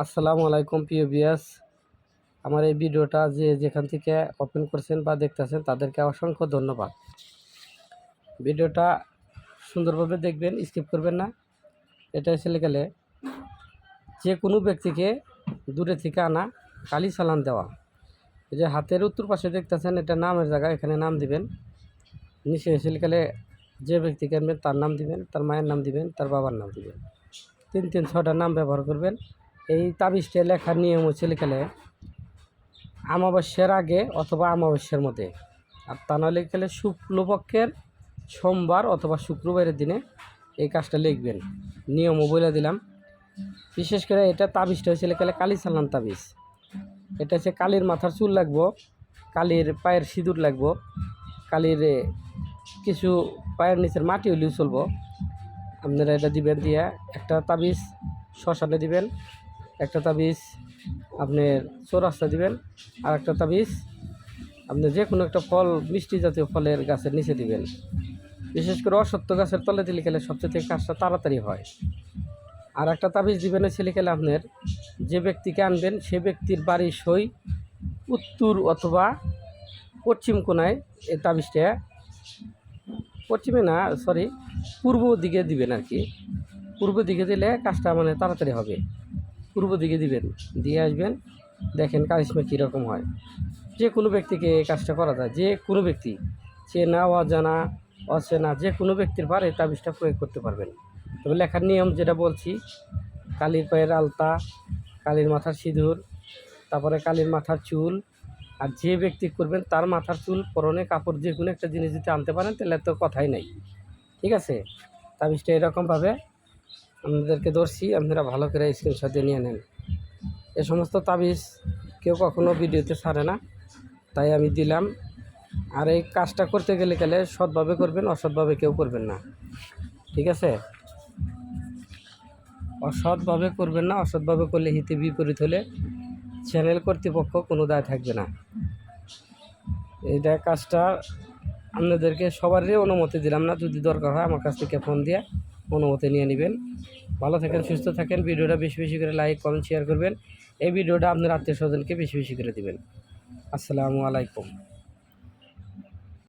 আসসালামু আলাইকুম প্রিয় ভিউয়ার্স, আমার এই ভিডিওটা যেখান থেকে ওপেন করছেন বা দেখতেছেন তাদেরকে অসংখ্য ধন্যবাদ। ভিডিওটা সুন্দরভাবে দেখবেন, স্কিপ করবেন না। এটা এসে গেলে যে কোনো ব্যক্তিকে দূরে থেকে আনা কালি চালান দেওয়া। এই যে হাতের উত্তর পাশে দেখতেছেন, এটা নামের জায়গা, এখানে নাম দিবেন। নিচে এসে গেলে যে ব্যক্তিকে আনবেন তার নাম দিবেন, তার মায়ের নাম দিবেন, তার বাবার নাম দিবেন। 6টা নাম ব্যবহার করবেন। এই তাবিজটা লেখার নিয়ম হচ্ছে লিখলে অমাবস্যার আগে অথবা অমাবস্যার মধ্যে, আর তা নয় লিখলে শুক্লপক্ষের সোমবার অথবা শুক্রবারের দিনে এই কাজটা লিখবেন। নিয়মও বলে দিলাম। বিশেষ করে এটা তাবিজটা হচ্ছে লিখলে কালি চালান তাবিজ। এটা হচ্ছে কালির মাথার চুল লাগবো, কালির পায়ের সিঁদুর লাগবো, কালির কিছু পায়ের নিচের মাটি হলেও চলবো। আপনারা এটা দিবেন, দিয়ে একটা তাবিজ শ্মশানে দিবেন, একটা তাবিজ আপনার চৌরাস্তা দিবেন, আর একটা তাবিজ আপনি যে কোনো একটা ফল, মিষ্টি জাতীয় ফলের গাছের নিচে দিবেন। বিশেষ করে অসত্য গাছের তলে দিলে খেলে সবচেয়ে কাজটা তাড়াতাড়ি হয়। আর একটা তাবিজ দিবেন ছেলে খেলে আপনার যে ব্যক্তিকে আনবেন সে ব্যক্তির বাড়ির সই উত্তর অথবা পশ্চিম কোণায় এই তাবিজটা, পশ্চিমে না সরি পূর্ব দিকে দিবেন আর কি। পূর্ব দিকে দিলে কাজটা মানে তাড়াতাড়ি হবে। পূর্ব দিকে দিবেন, দিয়ে আসবেন, দেখেন কারিশমা কীরকম হয়। যে কোনো ব্যক্তিকে এই কাজটা করা যায়, যে কোনো ব্যক্তি, চেনা অজানা অচেনা যে কোনো ব্যক্তির পারে তাবিজটা প্রয়োগ করতে পারবেন। তবে লেখার নিয়ম যেটা বলছি, কালির পায়ের আলতা, কালির মাথার সিঁদুর, তারপরে কালির মাথার চুল, আর যে ব্যক্তি করবেন তার মাথার চুল, পরনে কাপড়, যে কোনো একটা জিনিস যদি আনতে পারেন তাহলে তো কথাই নাই। ঠিক আছে, তাবিজটা এরকমভাবে আপনাদেরকে ধরছি, আপনারা ভালো করে স্ক্রিনশট দিয়ে নিয়ে নেন। এ সমস্ত তাবিজ কেউ কখনো ভিডিওতে ছাড়ে না, তাই আমি দিলাম। আর এই কাজটা করতে গেলে সৎভাবে করবেন, অসৎভাবে কেউ করবেন না। ঠিক আছে, অসৎভাবে করবেন না। অসৎভাবে করলে হিতে বিপরীত হলে চ্যানেল কর্তৃপক্ষ কোনো দায় থাকবে না। এইটা কাজটা আপনাদেরকে সবারই অনুমতি দিলাম না, যদি দরকার হয় আমার কাছ থেকে ফোন দিয়ে অনুমতি নিয়ে নেবেন। ভালো থাকেন, সুস্থ থাকেন। ভিডিওটা বেশি বেশি করে লাইক, কমেন্ট, শেয়ার করবেন। এই ভিডিওটা আপনার আত্মীয় স্বজনকে বেশি বেশি করে দিবেন। আসসালামু আলাইকুম।